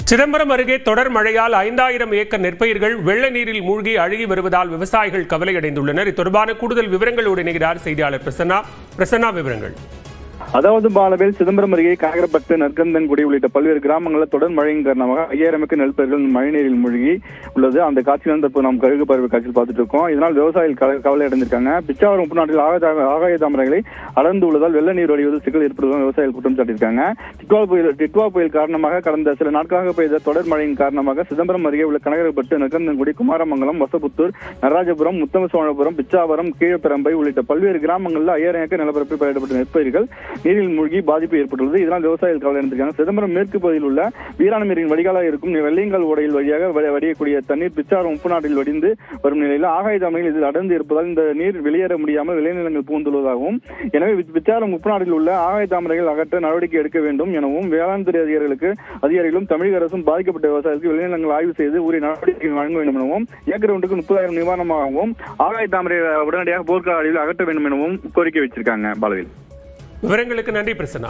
சிதம்பரம் அருகே தொடர் மழையால் 5000 ஏக்கர் நெற்பயிர்கள் வெள்ள நீரில் மூழ்கி அழுகி வருவதால் விவசாயிகள் கவலையடைந்துள்ளனர். இது தொடர்பான கூடுதல் விவரங்களோடு இணைகிறார் செய்தியாளர் பிரசன்னா. விவரங்கள். அதாவது பாலவேல், சிதம்பரம் அருகே காகரப்பட்டு, நற்கந்தன்குடி உள்ளிட்ட பல்வேறு கிராமங்களில் தொடர் மழையின் காரணமாக 5000 ஏக்கர் நெற்பயிர்கள் மழைநீரில் மூழ்கி உள்ளது. அந்த காட்சியில் தற்போது நாம் கழுகு பார்வை காட்சியில் பார்த்துட்டு இருக்கோம். இதனால் விவசாயிகள் கவலை அடைந்திருக்காங்க. பிச்சாவரம் உப்புநாட்டில் ஆகாய தாமரைகளை அடர்ந்து உள்ளதால் வெள்ள நீர் வடிவது சிக்கல் ஏற்படுவதாக விவசாயிகள் குற்றம் சாட்டியிருக்காங்க. டிட்வா புயல் காரணமாக கடந்த சில நாட்களாக பெய்த தொடர் மழையின் காரணமாக சிதம்பரம் அருகே உள்ள கனகரப்பட்டு, நற்கந்தன்குடி, குமாரமங்கலம், வசபுத்தூர், நடராஜபுரம், முத்தமசோழபுரம், பிச்சாவரம், கீழப்பெரம்பை உள்ளிட்ட பல்வேறு கிராமங்களில் 5000 ஏக்கர் நிலப்பரப்பில் பயிரிடப்பட்ட நெற்பயிர்கள் நீரில் மூழ்கி பாதிப்பு ஏற்பட்டுள்ளது. இதனால் விவசாயிகள் கவலை அடைந்திருக்காங்க. சிதம்பரம் மேற்கு பகுதியில் உள்ள வீராணமீரின் வடிகாலாக இருக்கும் வெள்ளியங்கால் ஓடையில் வழியாக வடியக்கூடிய தண்ணீர் பிச்சாவரம் உப்புநாட்டில் வடிந்து வரும் நிலையில் ஆகாய தாமரையில் இதில் அடர்ந்து இருப்பதால் இந்த நீர் வெளியேற முடியாமல் விளைநிலங்கள் புகுந்துள்ளதாகவும், எனவே பிச்சாவரம் உப்புநாட்டில் உள்ள ஆகாய தாமரைகள் அகற்ற நடவடிக்கை எடுக்க வேண்டும் எனவும் வேளாண் துறை அதிகாரிகளும் தமிழக அரசும் பாதிக்கப்பட்ட விவசாயிகளுக்கு விளைநிலங்கள் ஆய்வு செய்து உரிய நடவடிக்கை வழங்க வேண்டும் எனவும், ஏக்கர் ஒன்றுக்கு 30,000 நிவாரணமாகவும் ஆகாய தாமரை உடனடியாக போர்க்கால அளவில் அகற்ற வேண்டும் எனவும் கோரிக்கை வச்சிருக்காங்க. பாலவேல், விவரங்களுக்கு நன்றி பிரசன்னா.